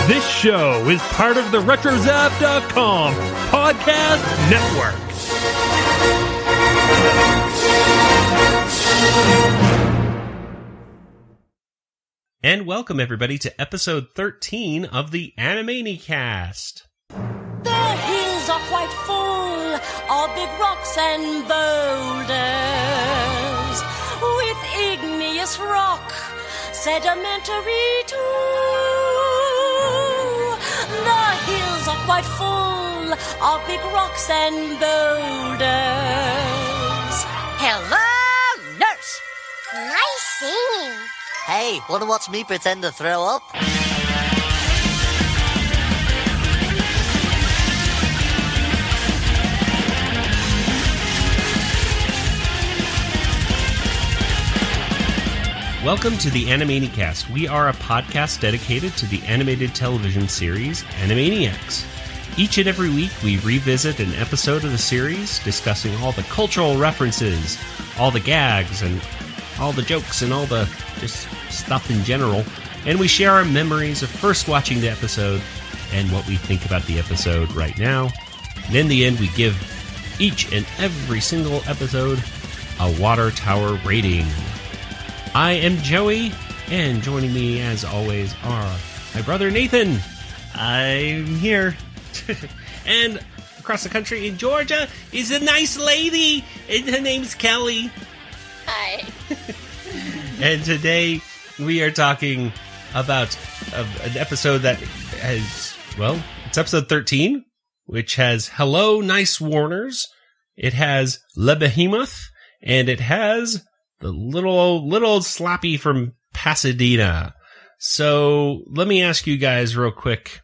This show is part of the RetroZap.com podcast network. And welcome everybody to episode 13 of the Animanicast. The hills are quite full of big rocks and boulders, with igneous rock sedimentary too. The hills are quite full of big rocks and boulders. Hello, nurse! Nice singing. Hey, wanna watch me pretend to throw up? Welcome to the Animanicast. We are a podcast dedicated to the animated television series Animaniacs. Each and every week, we revisit an episode of the series, discussing all the cultural references, all the gags, and all the jokes, and all the just stuff in general. And we share our memories of first watching the episode and what we think about the episode right now. And in the end, we give each and every single episode a Watertower Rating. I am Joey, and joining me, as always, are my brother Nathan. I'm here. And across the country in Georgia is a nice lady, and her name's Kelly. Hi. And today we are talking about an episode that has, well, it's episode 13, which has Hello, Nice Warners. It has Le Behemoth, and it has the little old Slappy from Pasadena. So let me ask you guys real quick.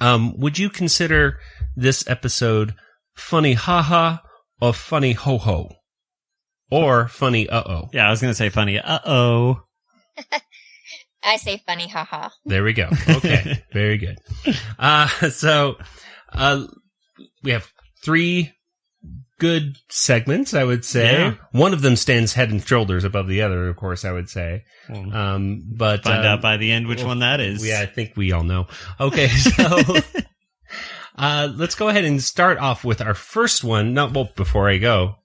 Would you consider this episode funny haha or funny ho ho? Or funny uh-oh? Yeah, I was going to say funny uh-oh. I say funny haha. There we go. Okay, very good. So we have three good segments, I would say. Yeah. One of them stands head and shoulders above the other, of course, I would say. But find out by the end which one that is. Yeah, I think we all know. Okay, so let's go ahead and start off with our first one. No, well, before I go,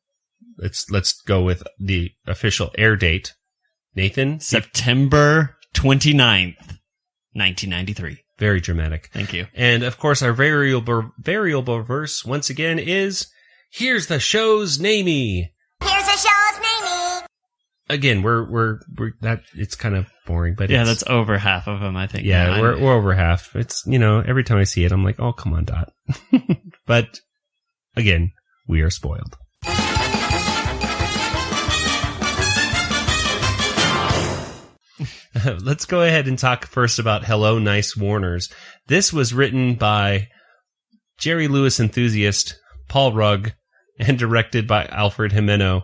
let's go with the official air date. Nathan? September 29th, 1993. Very dramatic. Thank you. And of course, our variable verse once again is, here's the show's namey. Here's the show's namey. Again, we're that it's kind of boring, but Yeah, that's over half of them, I think. yeah, we're over half. It's, every time I see it, I'm like, oh, come on, Dot. But again, we are spoiled. Let's go ahead and talk first about Hello, Nice Warners. This was written by Jerry Lewis enthusiast Paul Rugg and directed by Alfred Jimeno.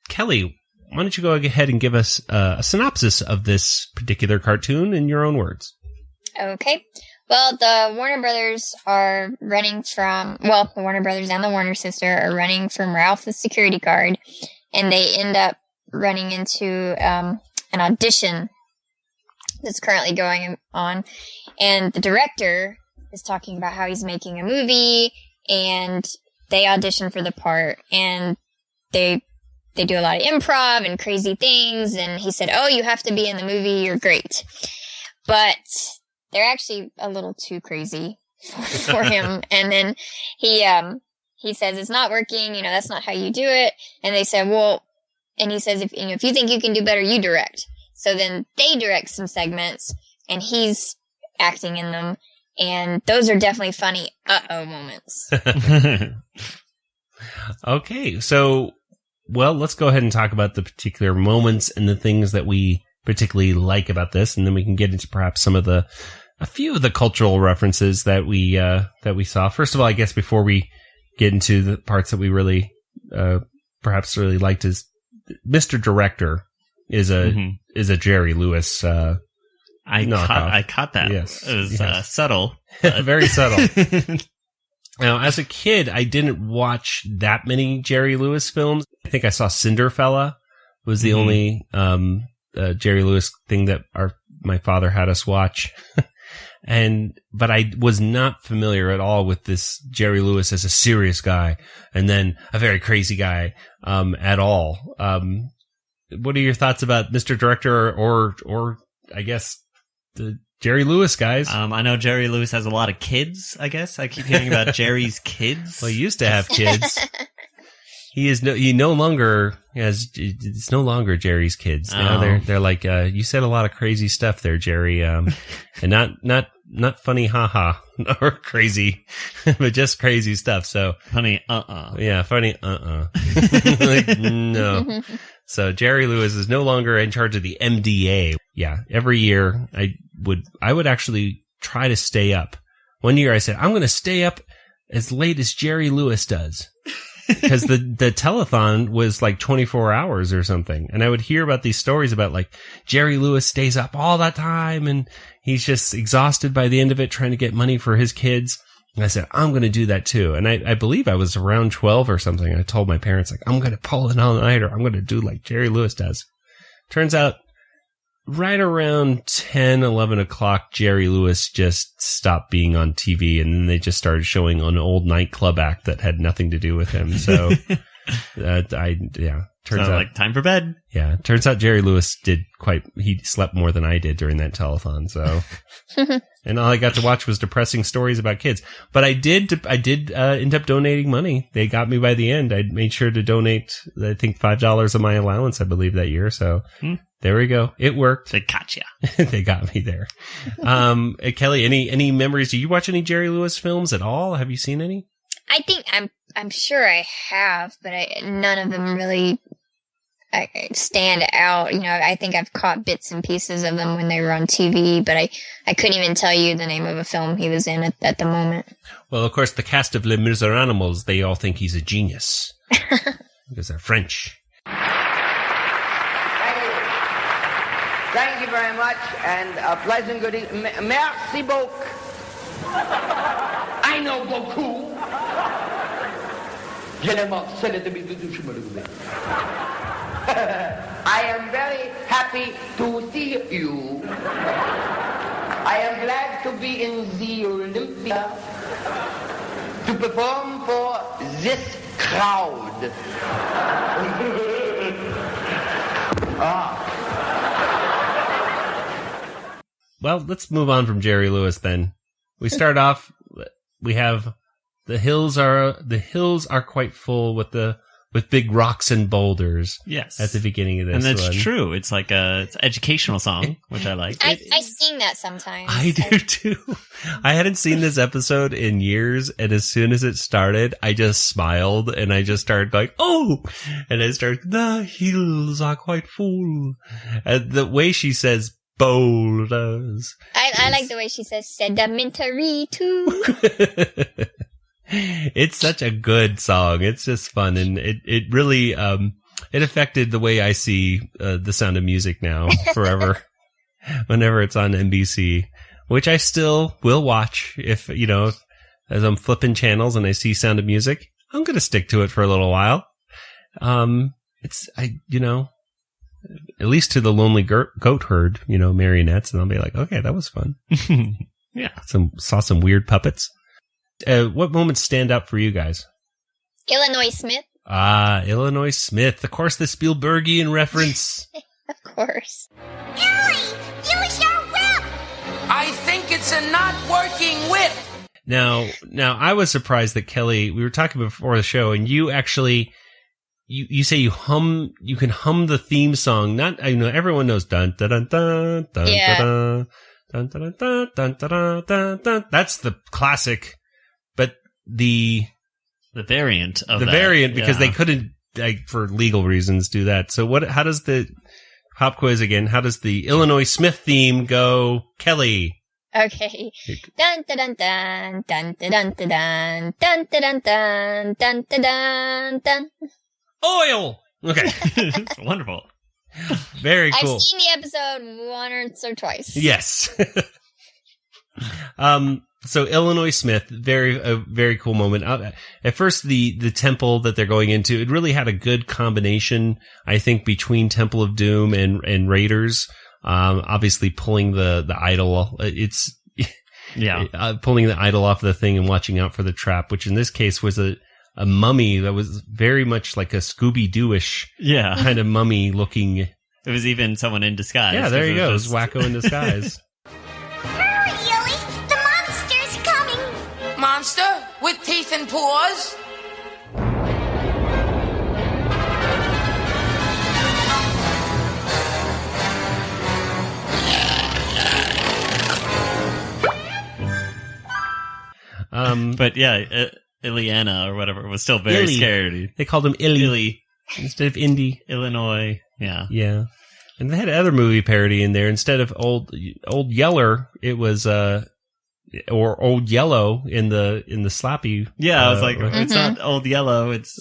Kelly, why don't you go ahead and give us a synopsis of this particular cartoon in your own words? Okay. Well, the Warner Brothers are running from, the Warner Brothers and the Warner sister are running from Ralph the security guard, and they end up running into an audition that's currently going on, and the director is talking about how he's making a movie, and they audition for the part, and they do a lot of improv and crazy things, and he said, oh, you have to be in the movie, you're great. But they're actually a little too crazy for him, and then he says, it's not working, that's not how you do it, and they said, well, and he says, if you think you can do better, you direct. So then they direct some segments, and he's acting in them, and those are definitely funny uh-oh moments. Okay, so, well, let's go ahead and talk about the particular moments and the things that we particularly like about this, and then we can get into perhaps a few of the cultural references that we saw. First of all, I guess before we get into the parts that we really perhaps really liked, is Mr. Director is a Jerry Lewis I caught that. Yes. It was subtle. Very subtle. Now, as a kid, I didn't watch that many Jerry Lewis films. I think I saw Cinderfella was the only Jerry Lewis thing that my father had us watch. But I was not familiar at all with this Jerry Lewis as a serious guy and then a very crazy guy, at all. What are your thoughts about Mr. Director or I guess the Jerry Lewis guys? I know Jerry Lewis has a lot of kids, I guess. I keep hearing about Jerry's kids. Well, he used to have kids. It's no longer Jerry's kids. Now they're like, you said a lot of crazy stuff there, Jerry. And not funny, haha, or crazy, but just crazy stuff. So funny, yeah, funny, like, no. So Jerry Lewis is no longer in charge of the MDA. Yeah, every year I would actually try to stay up. One year I said, I'm going to stay up as late as Jerry Lewis does. Because the telethon was like 24 hours or something. And I would hear about these stories about like Jerry Lewis stays up all that time and he's just exhausted by the end of it trying to get money for his kids. And I said, I'm going to do that too. And I believe I was around 12 or something. I told my parents, like, I'm going to pull an all-nighter. I'm going to do like Jerry Lewis does. Turns out right around 10, 11 o'clock, Jerry Lewis just stopped being on TV, and then they just started showing an old nightclub act that had nothing to do with him. So, turns out like time for bed. Yeah, turns out Jerry Lewis he slept more than I did during that telethon. So, and all I got to watch was depressing stories about kids. But I did end up donating money. They got me by the end. I made sure to donate, I think, $5 of my allowance, I believe, that year. So. There we go. It worked. They caught you. They got me there. Kelly, any memories? Do you watch any Jerry Lewis films at all? Have you seen any? I think I'm sure I have, but none of them really stand out. You know, I think I've caught bits and pieces of them when they were on TV, but I couldn't even tell you the name of a film he was in at the moment. Well, of course, the cast of Les Miserables, they all think he's a genius because they're French. Thank you very much, and a pleasant good evening. Merci beaucoup. I know beaucoup. I am very happy to see you. I am glad to be in the Olympia to perform for this crowd. Well, let's move on from Jerry Lewis then. We start off, we have the hills are quite full with big rocks and boulders. Yes. At the beginning of this one. And that's one. true. It's like it's an educational song, which I like. I sing that sometimes. I do too. I hadn't seen this episode in years, and as soon as it started, I just smiled and I just started going, oh! And I started, the hills are quite full. And the way she says boulders. I like the way she says sedimentary too. It's such a good song. It's just fun, and it really it affected the way I see The Sound of Music now forever. Whenever it's on NBC, which I still will watch if as I'm flipping channels and I see Sound of Music, I'm going to stick to it for a little while. At least to the Lonely Goat Herd, marionettes, and I'll be like, okay, that was fun. Yeah. Saw some weird puppets. What moments stand out for you guys? Illinois Smith. Ah, Illinois Smith. Of course, the Spielbergian reference. Of course. Ellie, use your whip! I think it's a not working whip. Now, I was surprised that Kelly, we were talking before the show, and you actually, you say you can hum the theme song. Not, I know everyone knows dun dun dun dun dun dun dun dun dun dun dun dun dun. That's the classic, but the variant of because they couldn't, for legal reasons, do that. So how does the pop quiz again? How does the Illinois Smith theme go, Kelly? Okay. Dun dun dun dun dun dun dun dun dun dun dun dun dun. Oil. Okay. Wonderful. Very cool. I've seen the episode once or twice. Yes. So Illinois Smith, a very cool moment. At first, the temple that they're going into, it really had a good combination, I think, between Temple of Doom and Raiders. Obviously pulling the idol. Pulling the idol off the thing and watching out for the trap, which in this case was a mummy that was very much like a Scooby-Doo-ish kind of mummy looking. It was even someone in disguise. Yeah, there you go. It was Wacko in disguise. Hurry, Yui! The monster's coming! Monster with teeth and paws? But yeah, Ileana or whatever was still very scared. They called him Illy instead of Indy. Illinois. Yeah. Yeah. And they had another movie parody in there. Instead of Old Yeller, it was or Old Yellow in the Slappy. Yeah, I was like, it's not Old Yellow. Is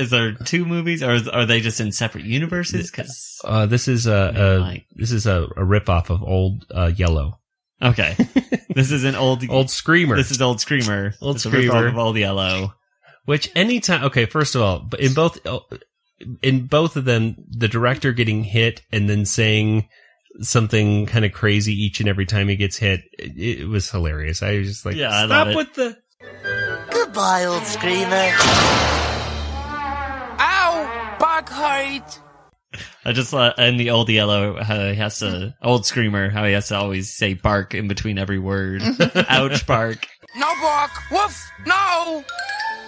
there two movies, or are they just in separate universes? Because this is a ripoff of Old Yellow. Okay. This is an old Screamer. This is Old Screamer. Old Screamer of Old Yellow. Which anytime, okay, first of all, in both of them, the director getting hit and then saying something kind of crazy each and every time he gets hit, it was hilarious. I was just like, stop with the... Goodbye, Old Screamer. Ow! Bug hurt! I just in the Old Yellow, how he has to, Old Screamer, how he has to always say bark in between every word. Ouch, bark. No bark! Woof! No!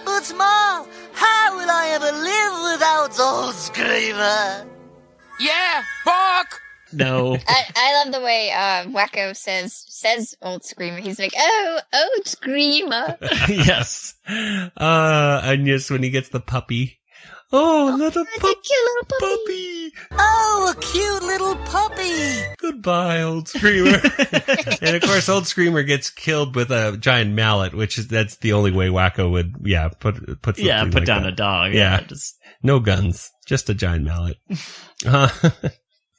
But Ma, how will I ever live without Old Screamer? Yeah! Bark! No. I love the way Wacko says Old Screamer. He's like, oh, Old Screamer. Yes. And just when he gets the puppy. Oh, little puppy. Oh, a cute little puppy. Goodbye, Old Screamer. And of course, Old Screamer gets killed with a giant mallet, that's the only way Wacko would, put down that. A dog. Yeah. Just no guns, just a giant mallet.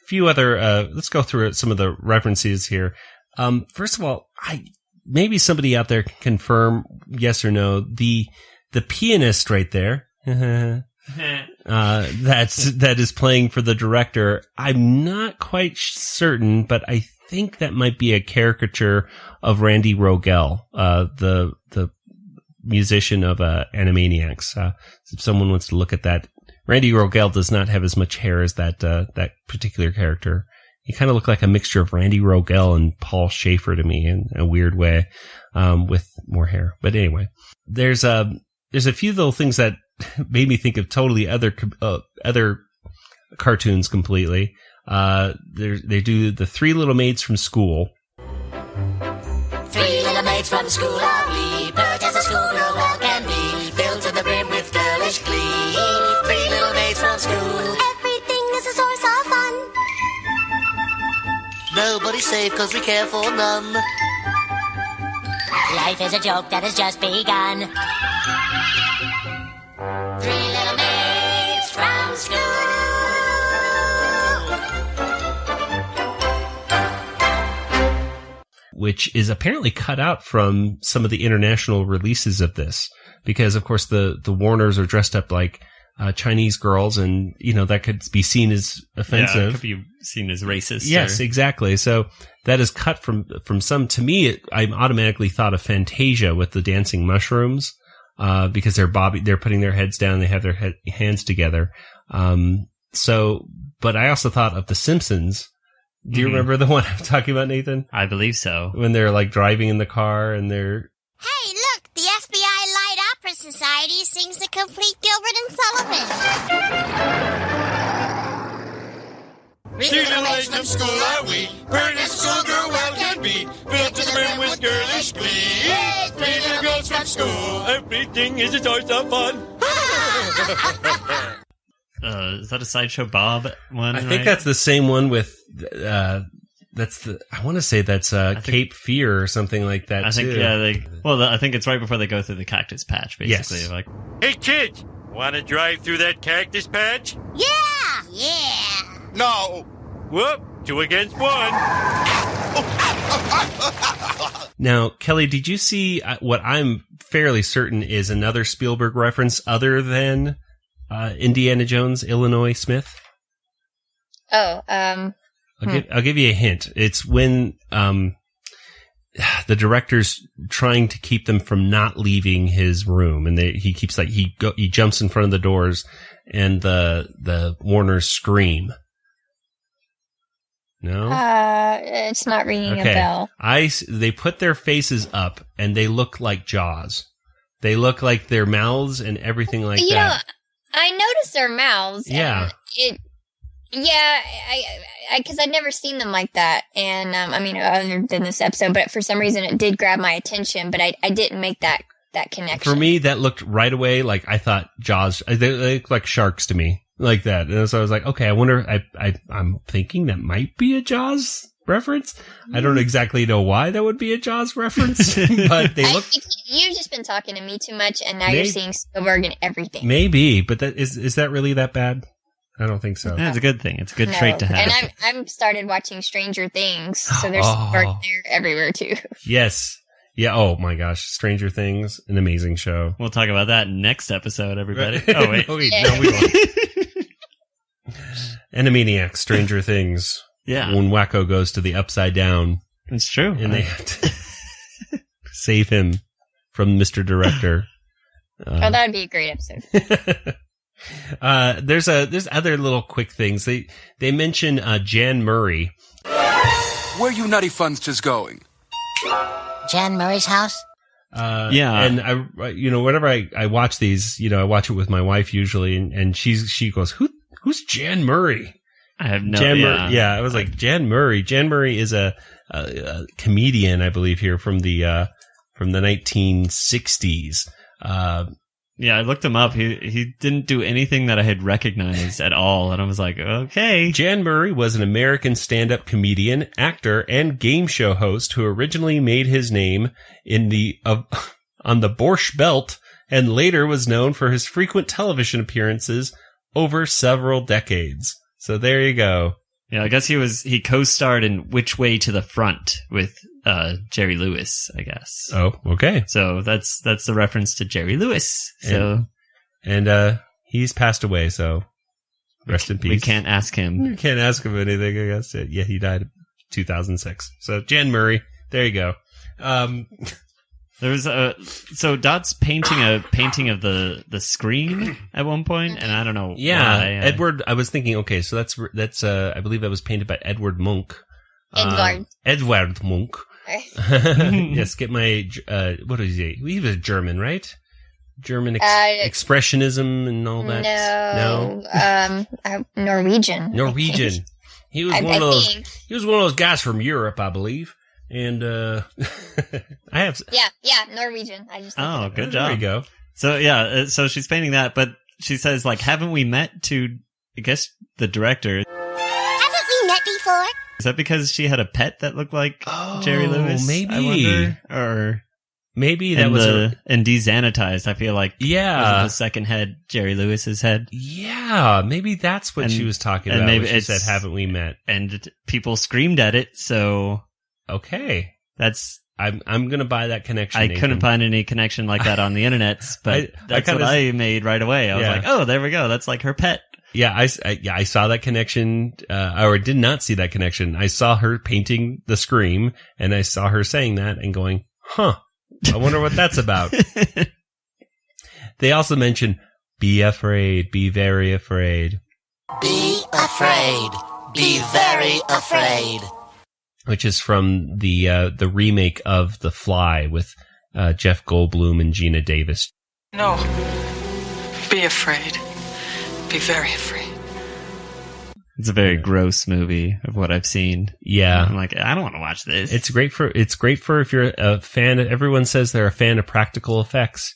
Few other, let's go through some of the references here. First of all, maybe somebody out there can confirm yes or no. The pianist right there. That is playing for the director. I'm not quite certain, but I think that might be a caricature of Randy Rogel, the musician of Animaniacs. If someone wants to look at that, Randy Rogel does not have as much hair as that particular character. He kind of looked like a mixture of Randy Rogel and Paul Schaefer to me in a weird way, with more hair. But anyway, there's a few little things that made me think of totally other cartoons completely. They do the Three Little Maids from School. 3 little maids from school are we, pert as a schoolgirl well can be, filled to the brim with girlish glee. 3 little maids from school. Everything is a source of fun. Nobody's safe cause we care for none. Life is a joke that has just begun. 3 little maids from school. Which is apparently cut out from some of the international releases of this, because of course the Warners are dressed up like Chinese girls, and that could be seen as offensive. Yeah, it could be seen as racist. Yes, exactly. So that is cut from some. To me, I automatically thought of Fantasia with the dancing mushrooms, because they're putting their heads down, they have their hands together. But I also thought of The Simpsons. Do you remember the one I'm talking about, Nathan? I believe so. When they're like driving in the car and they're... Hey, look! The FBI Light Opera Society sings the complete Gilbert and Sullivan. 3 little maids from school are we, pert as schoolgirl well can be, filled to the brim with girlish glee. 3 little girls from school, everything is a source of fun. Is that a Sideshow Bob one? I think that's the same one with, I want to say that's Cape Fear or something like that. I think, too. I think it's right before they go through the cactus patch, basically. Yes. Like, Hey kids, wanna drive through that cactus patch? Yeah! Yeah! No. Whoop, 2 against 1. Now, Kelly, did you see what I'm fairly certain is another Spielberg reference other than Indiana Jones, Illinois Smith? Oh, I'll give you a hint. It's when the director's trying to keep them from not leaving his room, and he keeps he jumps in front of the doors, and the Warners scream. No, it's not ringing a bell. They put their faces up, and they look like Jaws. They look like their mouths and everything like that. You know, I noticed their mouths. Yeah. Because I'd never seen them like that. And, other than this episode, but for some reason it did grab my attention, but I didn't make that connection. For me, that looked right away like I thought Jaws, they look like sharks to me, like that. And so I was like, okay, I wonder, I'm thinking that might be a Jaws reference. I don't exactly know why that would be a Jaws reference, but they look. You've just been talking to me too much, and now you're seeing Spielberg and everything. Maybe, but is that really that bad? I don't think so. Yeah, it's a good thing. It's a good trait to have. And I'm started watching Stranger Things, so there's Spielberg there everywhere too. Yes. Yeah. Oh my gosh, Stranger Things, an amazing show. We'll talk about that next episode, everybody. Oh wait, no, we won't. Animaniacs, Stranger Things. Yeah. When Wacko goes to the Upside Down. It's true. And they have to save him from Mr. Director. That would be a great episode. There's other little quick things. They mention Jan Murray. Where you nutty funsters going? Jan Murray's house? Yeah. And whenever I watch these, I watch it with my wife usually, and she goes, who's Jan Murray? I have no idea. Yeah, I was like, Jan Murray. Jan Murray is a comedian, I believe, here from the 1960s. Yeah, I looked him up. He didn't do anything that I had recognized at all, and I was like, okay. Jan Murray was an American stand-up comedian, actor, and game show host who originally made his name on the Borscht Belt, and later was known for his frequent television appearances over several decades. So there you go. Yeah, I guess he co-starred in Which Way to the Front with Jerry Lewis, I guess. Oh, okay. So that's the reference to Jerry Lewis. So and he's passed away, so rest in peace. We can't ask him. You can't ask him anything, I guess. Yeah, he died in 2006. So Jan Murray, there you go. There was so Dot's painting a painting of the Scream at one point, and I don't know. Yeah, why, Edward. I was thinking, okay, so that's I believe that was painted by Edward Munch. Edward Munch. Yes, get my what is he? He was German, right? German expressionism and all that. No, Norwegian. Norwegian. He was one of those. He was one of those guys from Europe, I believe. And I have Norwegian. I just good job. There you go. So yeah, so she's painting that, but she says like, haven't we met? To I guess the director. Haven't we met before? Is that because she had a pet that looked like Jerry Lewis? Maybe. I wonder, or maybe that was and desanitized. I feel like the second head, Jerry Lewis's head. Yeah, maybe that's what she was talking about. Maybe she said, "Haven't we met?" And people screamed at it. So okay, that's. I'm gonna buy that connection. I couldn't find any connection like that on the internet, but that's what I made right away. I was like, oh, there we go. That's like her pet. Yeah, I saw that connection, or did not see that connection. I saw her painting the Scream, and I saw her saying that and going, huh, I wonder what that's about. They also mention, be afraid, be very afraid. Be afraid, be very afraid. Which is from the remake of The Fly with Jeff Goldblum and Gina Davis. No, be afraid. Be very afraid. It's a very gross movie of what I've seen. Yeah, I'm like, I don't want to watch this. It's great for if you're a fan. Everyone says they're a fan of practical effects.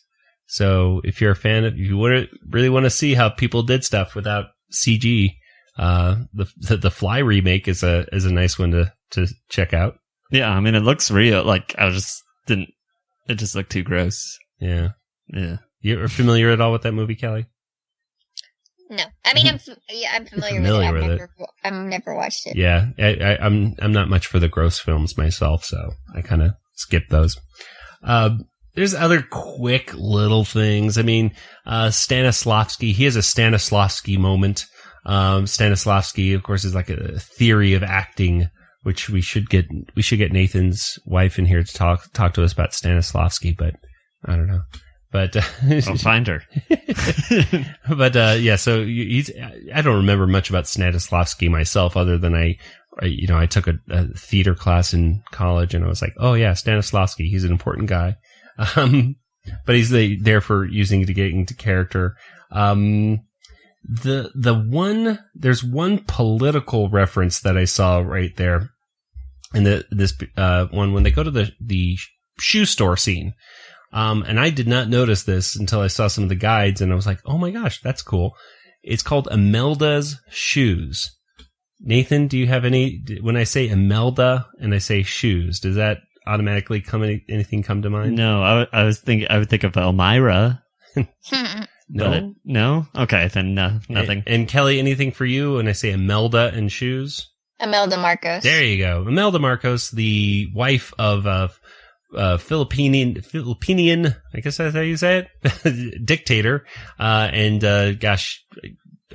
So if you're a fan of, if you really want to see how people did stuff without CG, the Fly remake is a nice one to check out. Yeah, I mean it looks real. Like it just looked too gross. Yeah. You're familiar at all with that movie, Kelly? No, I mean I'm familiar with it. I've never watched it. Yeah, I'm not much for the gross films myself, so I kind of skip those. There's other quick little things. I mean, Stanislavski. He has a Stanislavski moment Stanislavski, of course, is like a theory of acting, which we should get Nathan's wife in here to talk to us about Stanislavski, but I don't know. But I'll find her. But yeah, so I don't remember much about Stanislavski myself, other than I took a theater class in college, and I was like, oh yeah, Stanislavski, he's an important guy. But he's there for using to get into character. There's one political reference that I saw right there in this one when they go to the shoe store scene. And I did not notice this until I saw some of the guides, and I was like, oh my gosh, that's cool. It's called Imelda's Shoes. Nathan, do you have when I say Imelda and I say shoes, does that automatically anything come to mind? No, I would think of Elmira. No? No? Okay, then nothing. And Kelly, anything for you when I say Imelda and shoes? Imelda Marcos. There you go. Imelda Marcos, the wife of Filipinian, I guess that's how you say it, dictator. Gosh,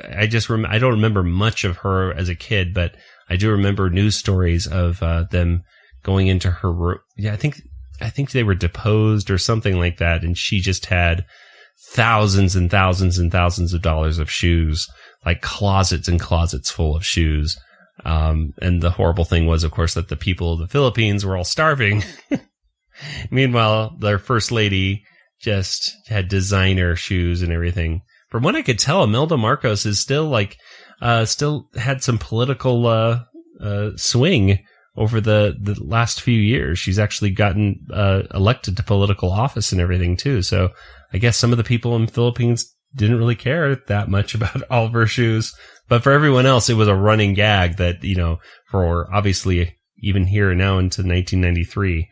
I don't remember much of her as a kid, but I do remember news stories of them going into her room. Yeah, I think they were deposed or something like that, and she just had thousands and thousands and thousands of dollars of shoes, like closets and closets full of shoes. And the horrible thing was, of course, that the people of the Philippines were all starving. Meanwhile, their first lady just had designer shoes and everything. From what I could tell, Imelda Marcos is still still had some political swing over the last few years. She's actually gotten elected to political office and everything too. So I guess some of the people in the Philippines didn't really care that much about all of her shoes. But for everyone else, it was a running gag that, for obviously even here now into 1993,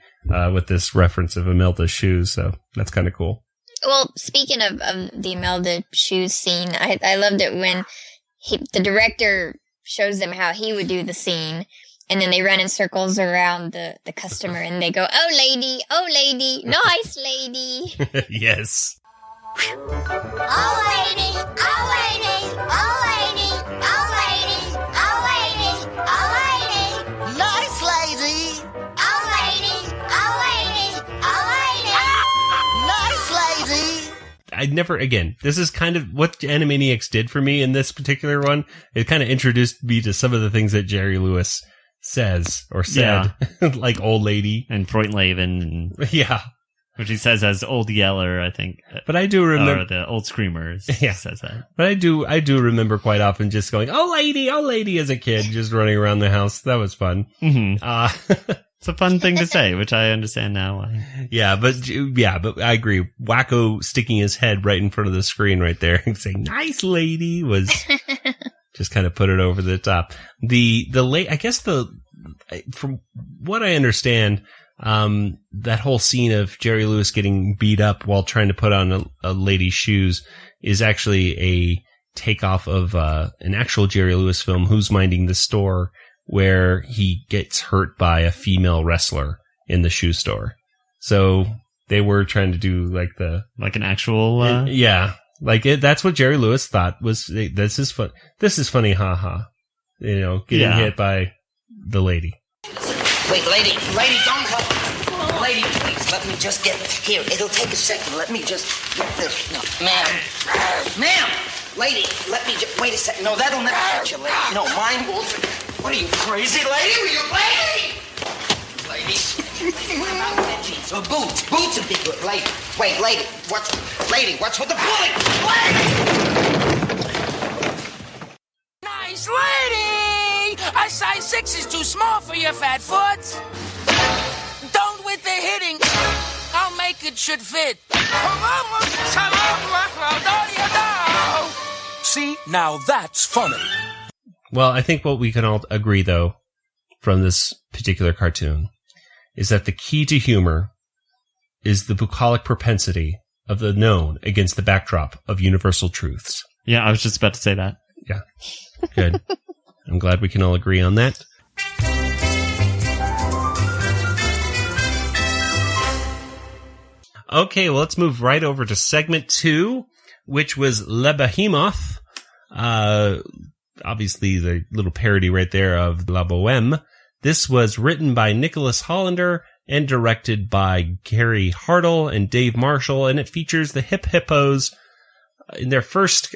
with this reference of Imelda's shoes. So that's kind of cool. Well, speaking of the Imelda shoes scene, I loved it when the director shows them how he would do the scene, and then they run in circles around the customer, and they go, oh lady, nice lady. Yes. Oh lady, oh lady, oh lady, oh lady, oh lady, oh lady, Nice lady. oh lady, oh lady, oh lady. Nice lady. This is kind of what Animaniacs did for me in this particular one. It kind of introduced me to some of the things that Jerry Lewis said, like old lady and Freundleben. Yeah. Which he says as Old Yeller, I think. But I do remember... Or the Old Screamers. Yeah. Says that. But I do remember quite often just going, oh lady, as a kid, just running around the house. That was fun. Mm-hmm. It's a fun thing to say, which I understand now. Yeah, but I agree. Wacko sticking his head right in front of the screen right there and saying, nice lady, was just kind of put it over the top. From what I understand, that whole scene of Jerry Lewis getting beat up while trying to put on a lady's shoes is actually a takeoff of an actual Jerry Lewis film, Who's Minding the Store, where he gets hurt by a female wrestler in the shoe store. So they were trying to do like an actual that's what Jerry Lewis thought was, this is fun. This is funny, haha. Getting hit by the lady. Wait, lady, don't help. Lady, please, let me just get here. It'll take a second. Let me just get this. No, ma'am, lady, let me just wait a second. No, that'll never hurt you, lady. No, mine will. What are you, crazy, lady? Will you, lady? Lady, what about red jeans or boots? Boots would be good, lady. Wait, lady, what's with the bullet? Lady! Nice lady! A size 6 is too small for your fat foot. Don't with the hitting. I'll make it should fit. See, now that's funny. Well, I think what we can all agree, though, from this particular cartoon, is that the key to humor is the bucolic propensity of the known against the backdrop of universal truths. Yeah, I was just about to say that. Yeah. Good. I'm glad we can all agree on that. Okay, well, let's move right over to segment 2, which was Le Behemoth. obviously the little parody right there of La Boheme. This was written by Nicholas Hollander and directed by Gary Hartle and Dave Marshall, and it features the Hip Hippos in their first,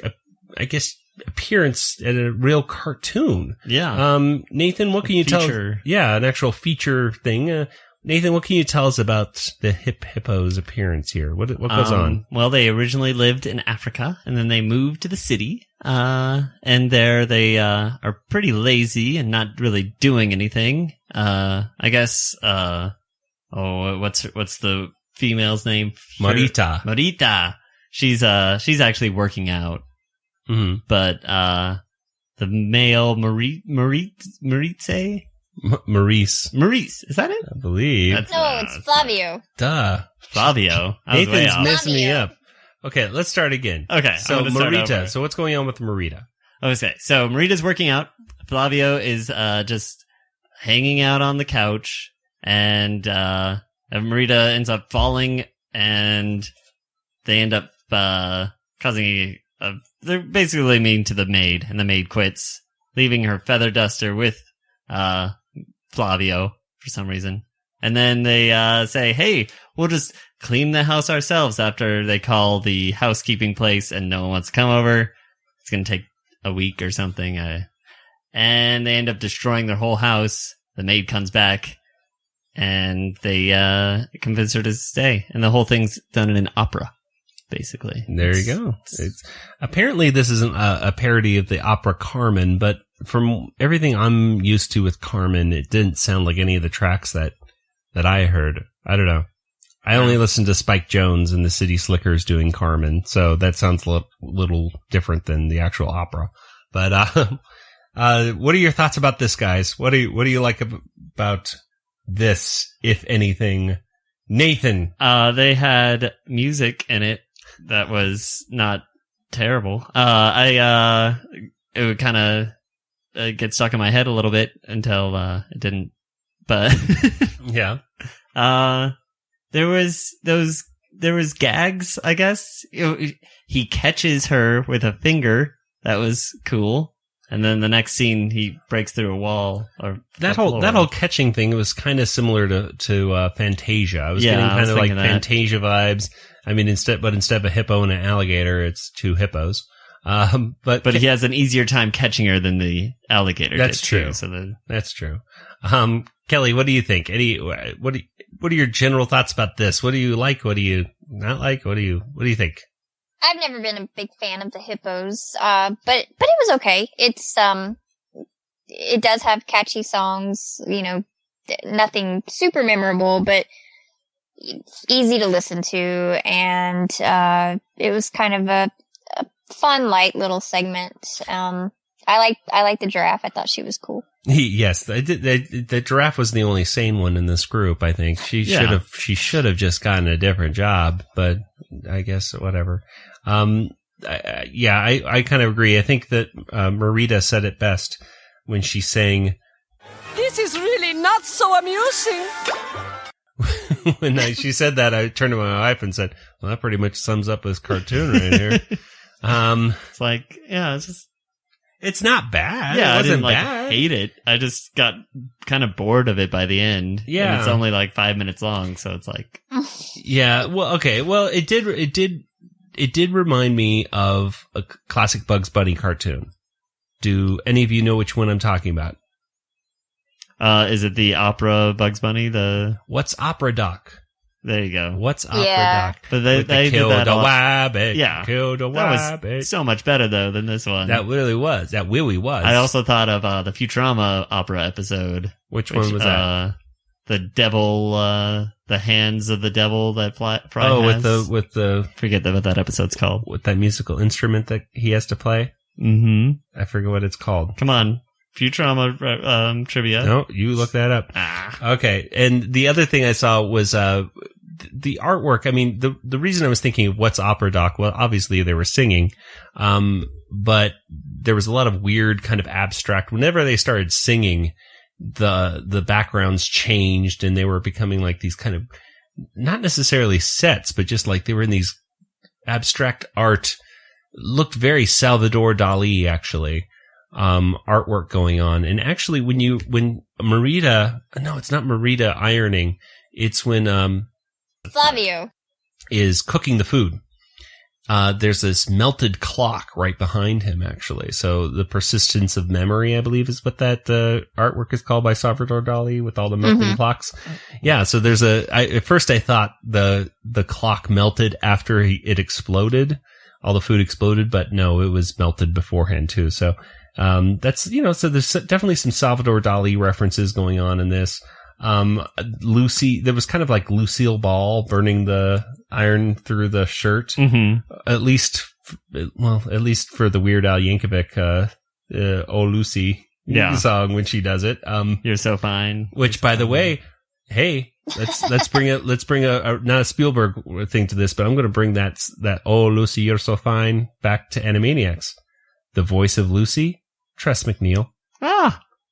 I guess, appearance at a real cartoon. Yeah. Nathan, what can you tell us? Yeah, an actual feature thing. Nathan, what can you tell us about the Hip Hippos' appearance here? What goes on? Well, they originally lived in Africa, and then they moved to the city. And there they are pretty lazy and not really doing anything. I guess. What's the female's name? Marita. Marita. She's actually working out. Mm-hmm. But the male Maurice. Maurice, is that it? I believe. No, it's Flavio. Duh. Flavio. Nathan's messing me up. Okay, let's start again. Okay, so Marita. So what's going on with Marita? Okay, so Marita's working out. Flavio is just hanging out on the couch, and Marita ends up falling, and they end up causing they're basically mean to the maid, and the maid quits, leaving her feather duster with Flavio for some reason. And then they say, hey, we'll just clean the house ourselves after they call the housekeeping place and no one wants to come over. It's going to take a week or something. And they end up destroying their whole house. The maid comes back and they convince her to stay. And the whole thing's done in an opera, basically. There you go. Apparently this isn't a parody of the opera Carmen, but from everything I'm used to with Carmen, it didn't sound like any of the tracks that I heard. I don't know. I only listened to Spike Jonze and the City Slickers doing Carmen, so that sounds a little different than the actual opera. But what are your thoughts about this, guys? What do you like about this, if anything? Nathan? They had music in it that was not terrible. It would kind of get stuck in my head a little bit until it didn't. But yeah, there was gags, I guess. He catches her with a finger. That was cool. And then the next scene, he breaks through a wall. Or that whole catching thing was kind of similar to Fantasia. I was getting kind of like Fantasia vibes. I mean, instead of a hippo and an alligator, it's two hippos. But he has an easier time catching her than the alligator. That's true. That's true. Kelly, what do you think? What are your general thoughts about this? What do you like? What do you not like? What do you think? I've never been a big fan of the hippos, but it was okay. It's it does have catchy songs, nothing super memorable, but it's easy to listen to, and it was kind of a fun, light little segment. I like the giraffe. I thought she was cool. Yes, the giraffe was the only sane one in this group. I think she should have just gotten a different job, but I guess whatever. I kind of agree. I think that Marita said it best when she sang, "This is really not so amusing." When she said that, I turned to my wife and said, "Well, that pretty much sums up this cartoon right here." It's like, it's not bad. Yeah, it wasn't I didn't bad. hate it. I just got kind of bored of it by the end. Yeah, and it's only like 5 minutes long, so it's like, yeah. Well, okay. Well, it did remind me of a classic Bugs Bunny cartoon. Do any of you know which one I'm talking about? Is it the opera Bugs Bunny? What's Opera Doc? There you go. What's Opera Doc? But they killed did that a wabbit. Yeah, killed a wabbit. That was so much better though than this one. That really was. That really was. I also thought of the Futurama opera episode. Which one was that? The devil, the hands of the devil that Fry has. with the forget what that episode's called. With that musical instrument that he has to play. Mm-hmm. I forget what it's called. Come on. Futurama trivia. No, you look that up. Okay. And the other thing I saw was the artwork. I mean, the reason I was thinking of what's Opera Doc, well, obviously they were singing, but there was a lot of weird kind of abstract. Whenever they started singing, the backgrounds changed and they were becoming like these kind of, not necessarily sets, but just like they were in these abstract art. Looked very Salvador Dali, actually. artwork going on. And actually, when Marita, no, it's not Marita ironing. It's when Flavio is cooking the food. There's this melted clock right behind him, actually. So the persistence of memory, I believe, is what that artwork is called by Salvador Dali, with all the melting clocks. Yeah. So there's at first I thought the clock melted after it exploded. All the food exploded, but no, it was melted beforehand too. So, that's, so there's definitely some Salvador Dali references going on in this. Lucy, there was kind of like Lucille Ball burning the iron through the shirt. At least for the Weird Al Yankovic, Oh Lucy song when she does it. You're so fine. Which, by the way, hey, let's bring a not a Spielberg thing to this, but I'm going to bring that Oh Lucy, You're So Fine back to Animaniacs. The voice of Lucy, Tress MacNeille,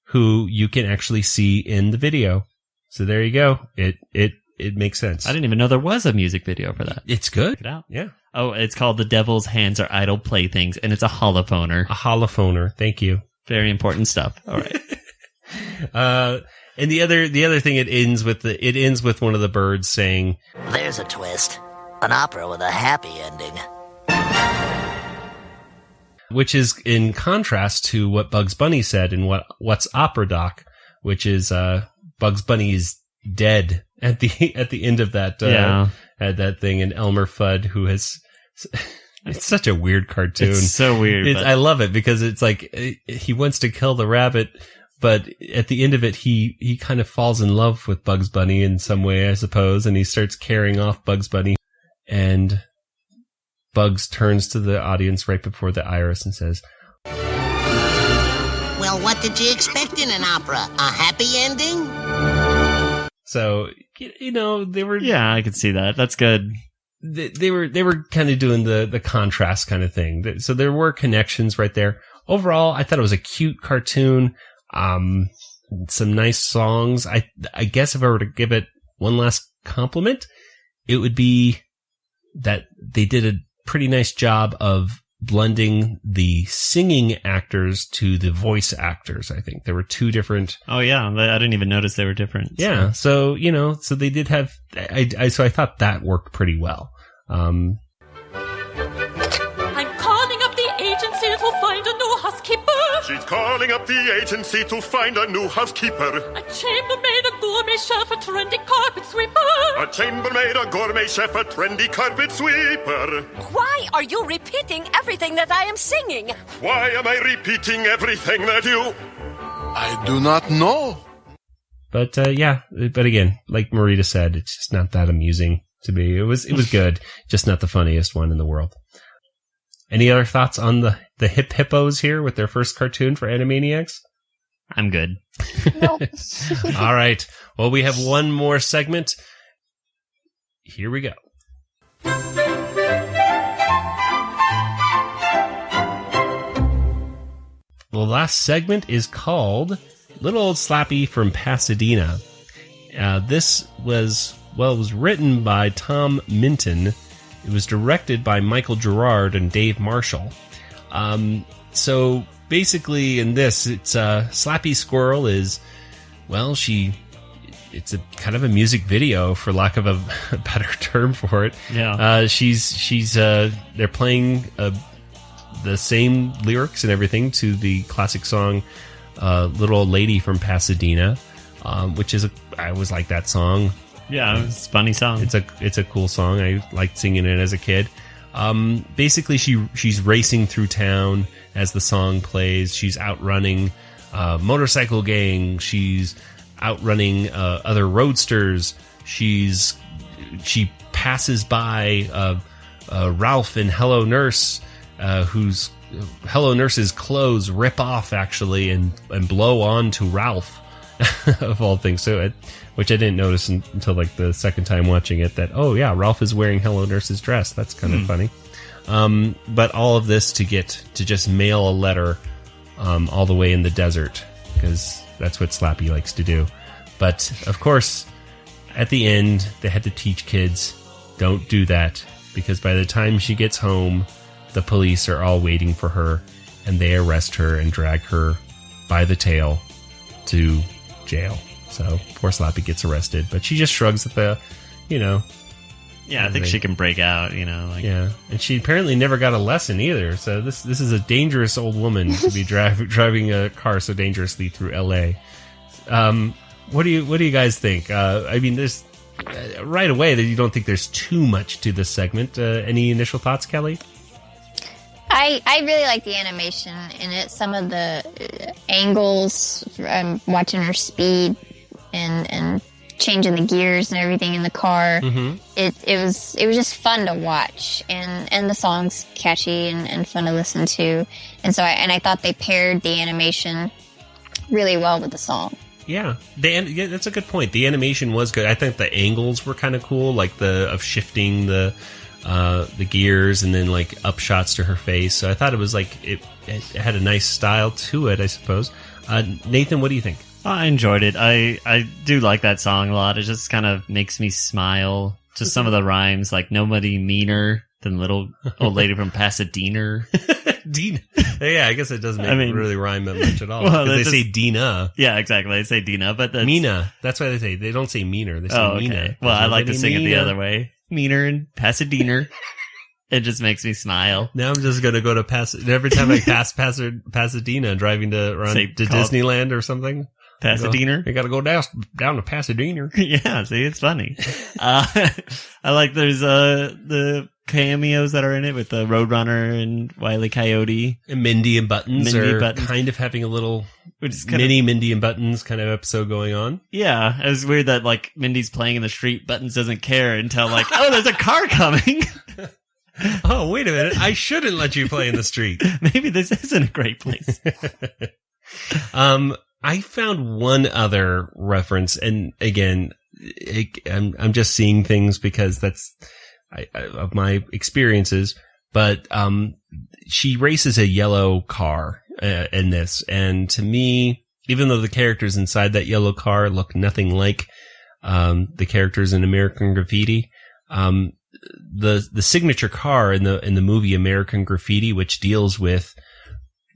who you can actually see in the video. So there you go. It makes sense. I didn't even know there was a music video for that. It's good. Check it out. Yeah. Oh, it's called The Devil's Hands Are Idle Playthings, and it's a holophoner. A holophoner. Thank you. Very important stuff. All right. And the other thing, it ends with one of the birds saying, There's a twist. An opera with a happy ending. Which is in contrast to what Bugs Bunny said in What's Opera Doc, which is Bugs Bunny is dead at the end of that at that thing, and Elmer Fudd, who has it's such a weird cartoon. It's so weird. I love it because it's like he wants to kill the rabbit, but at the end of it he kind of falls in love with Bugs Bunny in some way, I suppose, and he starts carrying off Bugs Bunny, and Bugs turns to the audience right before the iris and says, Well, what did you expect in an opera? A happy ending? So, they were... Yeah, I could see that. That's good. They were kind of doing the contrast kind of thing. So there were connections right there. Overall, I thought it was a cute cartoon. Some nice songs. I guess if I were to give it one last compliment, it would be that they did a pretty nice job of blending the singing actors to the voice actors. I think there were two different. Oh yeah, I didn't even notice they were different. Yeah, so so they did have. So I thought that worked pretty well. I'm calling up the agency to find a new housekeeper. She's calling up the agency to find a new housekeeper. A chambermaid, a gourmet chef, a trendy carpet sweeper. A chambermaid, a gourmet chef, a trendy carpet sweeper. Why are you repeating everything that I am singing? Why am I repeating everything that you... I do not know. But but again, like Marita said, it's just not that amusing to me. It was good, just not the funniest one in the world. Any other thoughts on the Hip Hippos here with their first cartoon for Animaniacs? I'm good. No. All right. Well, we have one more segment. Here we go. The last segment is called Little Old Slappy from Pasadena. This was it was written by Tom Minton. It was directed by Michael Gerard and Dave Marshall. So basically in this, it's Slappy Squirrel is, it's a kind of a music video, for lack of a better term for it. Yeah. They're playing the same lyrics and everything to the classic song Little Old Lady from Pasadena, which is I always like that song. Yeah, it's a funny song. It's a cool song. I liked singing it as a kid. Basically, she's racing through town as the song plays. She's outrunning motorcycle gang. She's outrunning other roadsters. She passes by Ralph and Hello Nurse, whose Hello Nurse's clothes rip off actually and blow on to Ralph. Of all things, which I didn't notice until like the second time watching it, that Ralph is wearing Hello Nurse's dress. That's kind of funny. But all of this to just mail a letter all the way in the desert, because that's what Slappy likes to do. But of course, at the end, they had to teach kids, don't do that, because by the time she gets home, the police are all waiting for her, and they arrest her and drag her by the tail to jail. So poor Slappy gets arrested, but she just shrugs at the, Yeah, I think she can break out, Yeah, and she apparently never got a lesson either. So this is a dangerous old woman to be driving a car so dangerously through L.A. What do you guys think? I mean, there's right away that you don't think there's too much to this segment. Any initial thoughts, Kelly? I really like the animation in it. Some of the angles, watching her speed and changing the gears and everything in the car. Mm-hmm. It was just fun to watch, and the song's catchy and fun to listen to. And so I thought they paired the animation really well with the song. Yeah, that's a good point. The animation was good. I think the angles were kind of cool, like of shifting the gears and then like up shots to her face. So I thought it was like it had a nice style to it, I suppose. Nathan, what do you think? I enjoyed it. I do like that song a lot. It just kind of makes me smile. Just some of the rhymes, like nobody meaner than little old lady from Pasadena. Dina. Yeah, I guess it doesn't really rhyme that much at all. Well, they say Dina. Yeah, exactly. They say Dina, but that's... Mina. That's why they say. They don't say meaner. They say okay. Mina. Well, I like to sing it the other way. Meaner and Pasadena. It just makes me smile. Now I'm just going to go to Pasadena. Every time I pass Pasadena driving to Disneyland or something. Pasadena? You got to go down to Pasadena. Yeah, see, it's funny. I like there's the cameos that are in it with the Roadrunner and Wile E. Coyote. And Mindy and Buttons kind of having a little mini Mindy and Buttons kind of episode going on. Yeah, it was weird that like Mindy's playing in the street, Buttons doesn't care until like, oh, there's a car coming. Oh, wait a minute. I shouldn't let you play in the street. Maybe this isn't a great place. I found one other reference, and again, I'm just seeing things because that's of my experiences. But she races a yellow car in this, and to me, even though the characters inside that yellow car look nothing like the characters in American Graffiti, the signature car in the movie American Graffiti, which deals with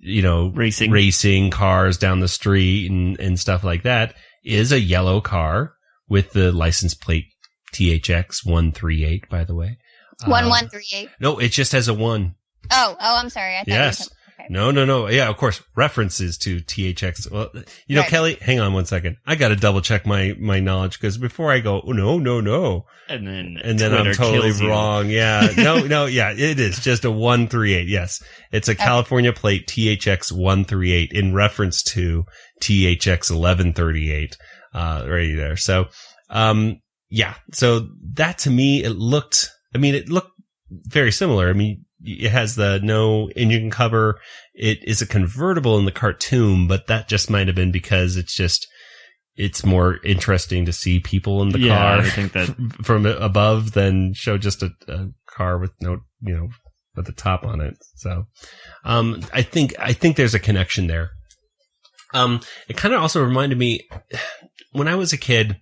racing cars down the street and stuff like that, is a yellow car with the license plate THX 138, by the way. 1138. No, it just has a 1. Oh, I'm sorry. I thought yes. No. Yeah, of course. References to THX. Well, right. Kelly, hang on one second. I got to double check my knowledge because before I go, oh, no. And then I'm totally wrong. Yeah. No. Yeah, it is just a 138. Yes. It's a California plate THX 138 in reference to THX 1138, right there. So, yeah. So that to me, it looked very similar. I mean, it has the no engine cover. It is a convertible in the cartoon, but that just might have been because it's more interesting to see people in the car. I think that from above than show just a car with no, with the top on it. So, I think there's a connection there. It kind of also reminded me when I was a kid,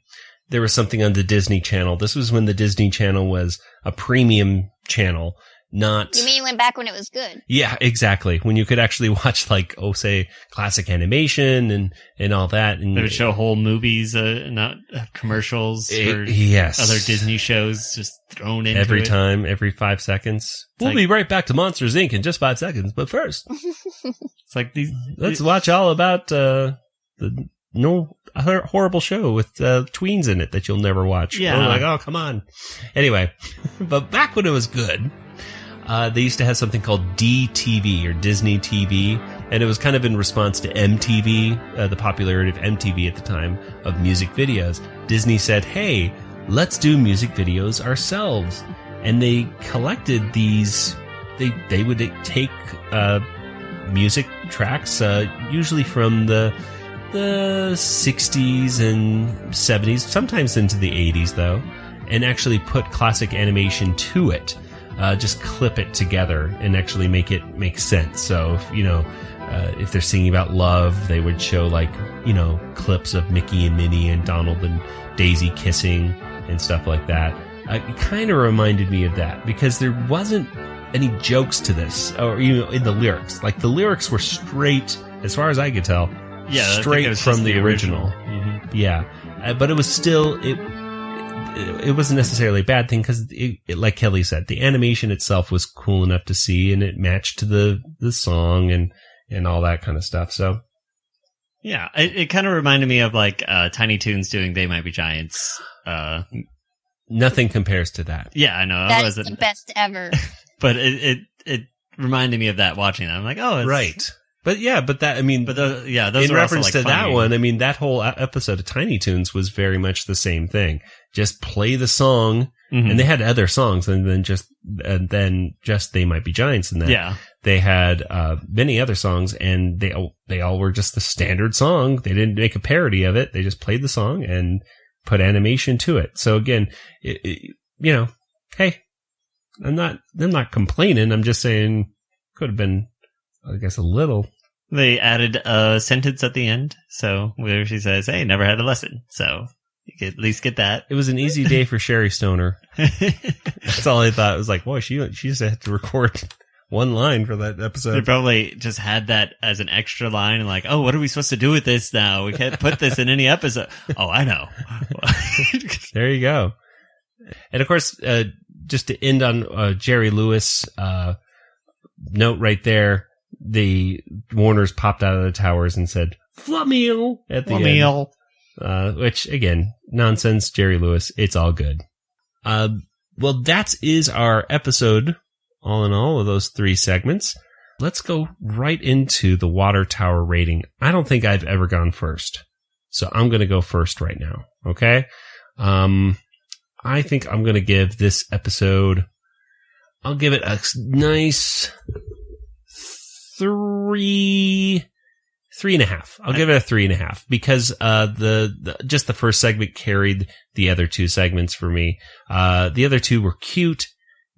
there was something on the Disney Channel. This was when the Disney Channel was a premium channel. Not. You mean back when it was good? Yeah, exactly. When you could actually watch say classic animation and all that. And they would show whole movies, not commercials for yes. other Disney shows just thrown into every time, every 5 seconds. We'll be right back to Monsters, Inc. in just 5 seconds. But first, it's like let's watch all about the horrible show with tweens in it that you'll never watch. Yeah. Like, oh, come on. Anyway, but back when it was good, they used to have something called DTV or Disney TV, and it was kind of in response to MTV, the popularity of MTV at the time of music videos. Disney said, hey, let's do music videos ourselves. And they collected these, they would take music tracks, usually from the 60s and 70s, sometimes into the 80s though, and actually put classic animation to it. Just clip it together and actually make it make sense. So if they're singing about love, they would show clips of Mickey and Minnie and Donald and Daisy kissing and stuff like that. It kind of reminded me of that because there wasn't any jokes to this, or in the lyrics. Like the lyrics were straight, as far as I could tell, straight from the original. Mm-hmm. Yeah, but it was still it wasn't necessarily a bad thing because, like Kelly said, the animation itself was cool enough to see, and it matched to the song and all that kind of stuff. So, yeah, it kind of reminded me of like Tiny Toons doing "They Might Be Giants." Nothing compares to that. Yeah, I know. That's the best ever. But it reminded me of that watching that. I'm like, oh, it's right. But yeah, but that, I mean, but those in reference to that one, I mean, that whole episode of Tiny Toons was very much the same thing. Just play the song, and they had other songs, and then just They Might Be Giants, and then they had many other songs, and they all were just the standard song. They didn't make a parody of it. They just played the song and put animation to it. So again, hey, I'm not complaining. I'm just saying could have been, I guess, a little. They added a sentence at the end, so where she says, "Hey, never had a lesson." So you could at least get that. It was an easy day for Sherry Stoner. That's all I thought. It was like, boy, she just had to record one line for that episode. They probably just had that as an extra line and like, oh, what are we supposed to do with this now? We can't put this in any episode. Oh, I know. There you go. And of course, just to end on Jerry Lewis note right there, the Warners popped out of the towers and said, "Flammeal" at the end. Which, again, nonsense, Jerry Lewis. It's all good. Well, that is our episode, all in all, of those 3 segments. Let's go right into the Watertower rating. I don't think I've ever gone first, so I'm going to go first right now, okay? I think I'm going to give this episode, I'll give it a nice 3.5. I'll give it a 3.5 because just the first segment carried the other 2 segments for me. The other 2 were cute,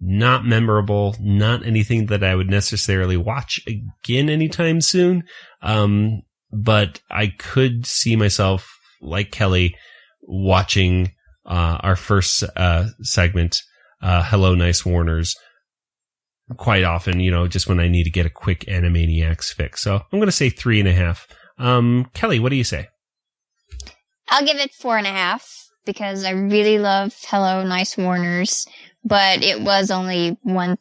not memorable, not anything that I would necessarily watch again anytime soon. But I could see myself, like Kelly, watching our first segment, Hello Nice Warners, quite often, just when I need to get a quick Animaniacs fix. So I'm going to say 3.5. Kelly, what do you say? I'll give it 4.5 because I really love Hello Nice Warners, but it was only one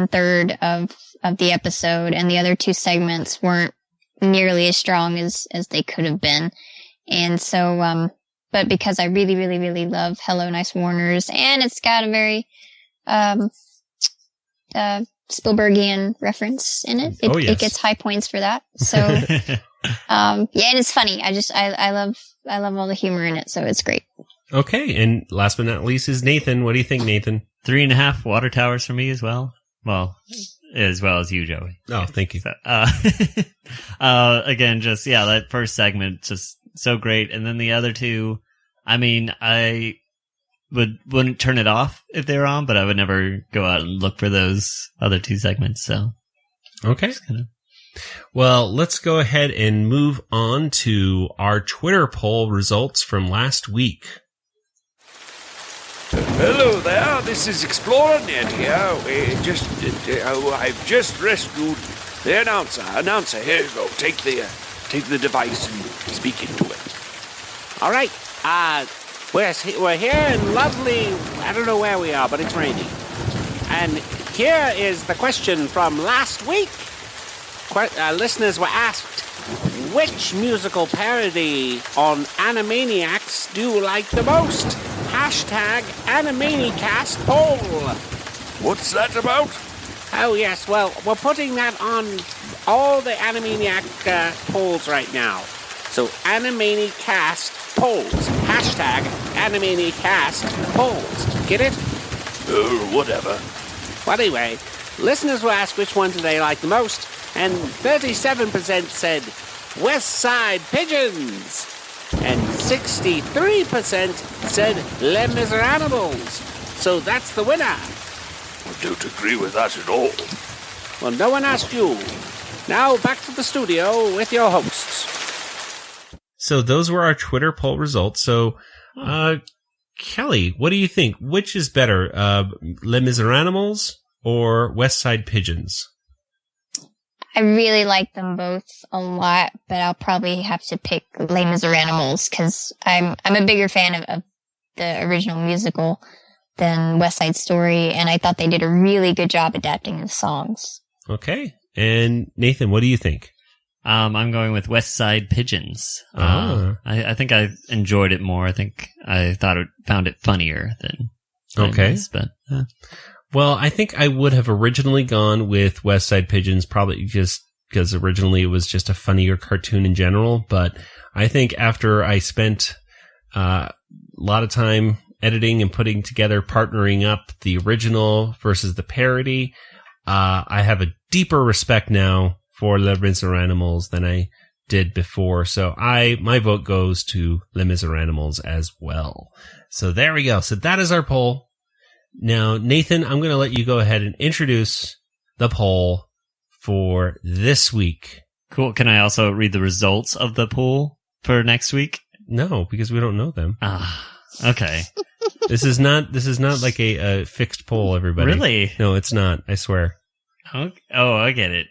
third of the episode, and the other 2 segments weren't nearly as strong as they could have been. And so, but because I really, really, really love Hello Nice Warners, and it's got a very Spielbergian reference in it. It gets high points for that. So, and it's funny. I love all the humor in it. So it's great. Okay. And last but not least is Nathan. What do you think, Nathan? 3.5 water towers for me as well. Well, as well as you, Joey. Oh, thank you. So, again, just, that first segment, just so great. And then the other 2, I mean, I wouldn't turn it off if they were on, but I would never go out and look for those other 2 segments. So, okay. Well, let's go ahead and move on to our Twitter poll results from last week. Hello there, this is Explorer Ned here. I've just rescued the announcer. Announcer, here you go. Take the device and speak into it. All right. We're here in lovely, I don't know where we are, but it's raining. And here is the question from last week. Listeners were asked, which musical parody on Animaniacs do you like the most? Hashtag Animanicast poll. What's that about? Oh, yes, well, we're putting that on all the Animaniac polls right now. So Animanicast polls. Hashtag Animanicast polls. Get it? Whatever. Well, anyway, listeners were asked which one do they like the most, and 37% said West Side Pigeons, and 63% said Les Miserables. So that's the winner. I don't agree with that at all. Well, no one asked you. Now back to the studio with your hosts. So those were our Twitter poll results. So, Kelly, what do you think? Which is better, Les Miserables or West Side Pigeons? I really like them both a lot, but I'll probably have to pick Les Miserables because I'm a bigger fan of the original musical than West Side Story, and I thought they did a really good job adapting the songs. Okay. And Nathan, what do you think? I'm going with West Side Pigeons. I think I enjoyed it more. I think I found it funnier than this, but well, I think I would have originally gone with West Side Pigeons, probably just because originally it was just a funnier cartoon in general. But I think after I spent a lot of time editing and putting together, partnering up the original versus the parody, I have a deeper respect now for Les Miserables than I did before. So my vote goes to Les Miserables as well. So there we go. So that is our poll. Now, Nathan, I'm going to let you go ahead and introduce the poll for this week. Cool. Can I also read the results of the poll for next week? No, because we don't know them. Okay. This is not like a fixed poll, everybody. Really? No, it's not. I swear. Oh, I get it.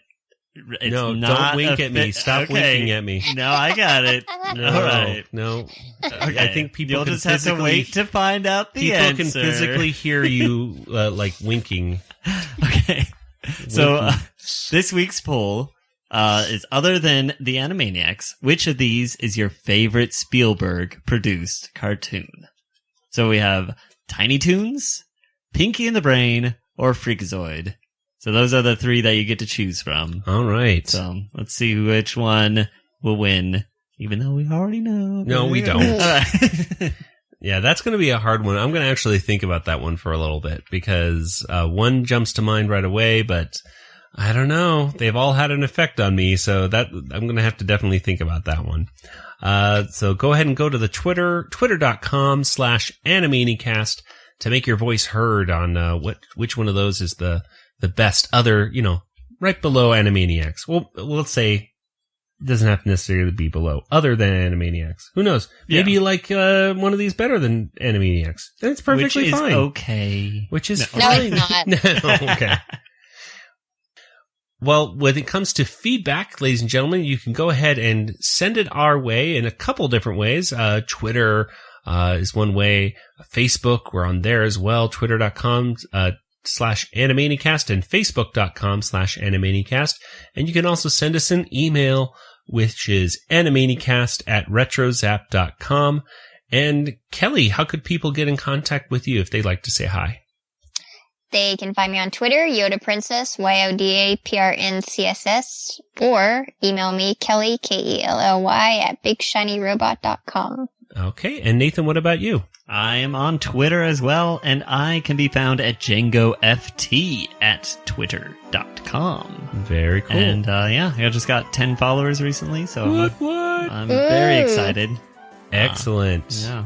It's no, not don't wink at me. Stop winking at me. No, I got it. No, all right. No. Okay. I think people You'll can just have to wait to find out the answer. People can physically hear you like winking. Okay. So this week's poll is, other than the Animaniacs, which of these is your favorite Spielberg-produced cartoon? So we have Tiny Toons, Pinky and the Brain, or Freakazoid. So those are the three that you get to choose from. All right. So let's see which one will win, even though we already know. No, we don't. Yeah, that's going to be a hard one. I'm going to actually think about that one for a little bit because one jumps to mind right away, but I don't know. They've all had an effect on me, so that I'm going to have to definitely think about that one. So go ahead and go to the twitter.com/Animanicast to make your voice heard on which one of those is the best other, right below Animaniacs. Well, let's say it doesn't have to necessarily be below, other than Animaniacs. Who knows? Maybe you like one of these better than Animaniacs. Then it's perfectly fine. Okay. Which is No, fine. it's not. No, okay. Well, when it comes to feedback, ladies and gentlemen, you can go ahead and send it our way in a couple different ways. Twitter is one way. Facebook, we're on there as well. Twitter.com/Animanicast and Facebook.com/Animanicast. And you can also send us an email, which is animanicast@retrozap.com. And Kelly, how could people get in contact with you if they'd like to say hi? They can find me on Twitter, Yoda Princess, YODAPRNCSS, or email me, Kelly, KELLY, @BigShinyRobot.com. Okay, and Nathan, what about you? I am on Twitter as well, and I can be found at DjangoFT at Twitter.com. Very cool. And I just got 10 followers recently, so what? I'm very excited. Excellent. Yeah.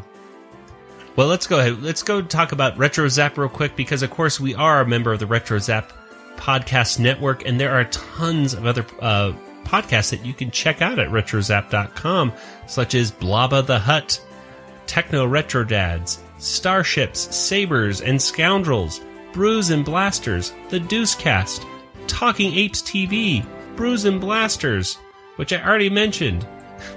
Well, let's go ahead. Let's go talk about Retro Zap real quick, because, of course, we are a member of the Retro Zap Podcast Network, and there are tons of other podcasts that you can check out at retrozap.com, such as Blabba the Hutt, Techno Retro Dads, Starships, Sabers, and Scoundrels, Brews and Blasters, The Deucecast, Talking Apes TV, Brews and Blasters, which I already mentioned,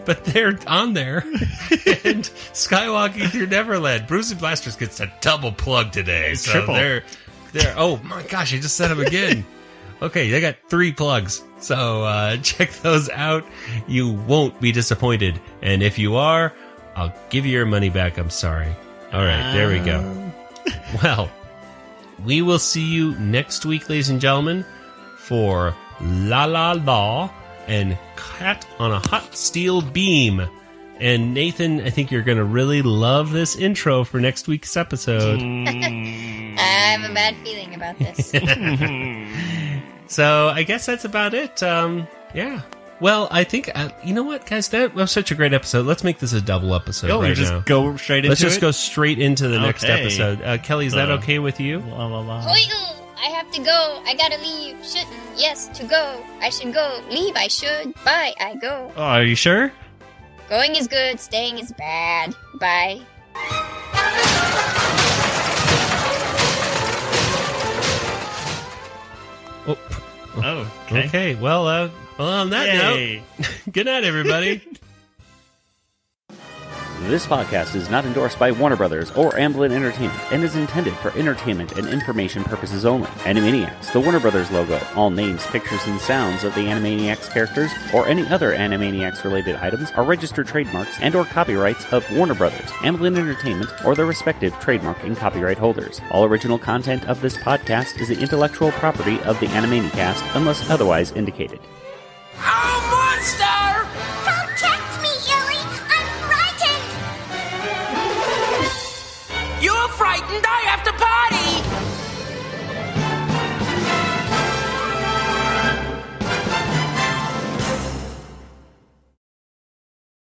but they're on there, and Skywalking Through Neverland. Brews and Blasters gets a double plug today. So Triple. They're oh my gosh, I just said them again. Okay, they got 3 plugs. So check those out. You won't be disappointed. And if you are, I'll give you your money back. I'm sorry. All right, there we go. Well, we will see you next week, ladies and gentlemen, for La La La and Cat on a Hot Steel Beam. And Nathan, I think you're going to really love this intro for next week's episode. I have a bad feeling about this. So I guess that's about it. Yeah. Well, I think, you know what, guys? That was such a great episode. Let's make this a double episode right now. Go straight into Let's just go straight into the next Okay. episode. Kelly, is that okay with you? La, la, la. Hoigle! I have to go. I gotta leave. Shouldn't. Yes, to go. I should go. Leave, I should. Bye, I go. Oh, are you sure? Going is good. Staying is bad. Bye. Oh, okay. Okay, well, on that Yay. note, good night, everybody. This podcast is not endorsed by Warner Brothers or Amblin Entertainment and is intended for entertainment and information purposes only. Animaniacs, the Warner Brothers logo, all names, pictures, and sounds of the Animaniacs characters or any other Animaniacs-related items are registered trademarks and or copyrights of Warner Brothers, Amblin Entertainment, or their respective trademark and copyright holders. All original content of this podcast is the intellectual property of the Animanicast unless otherwise indicated. Oh, monster! Protect me, Illy! I'm frightened! You're frightened, I have to potty!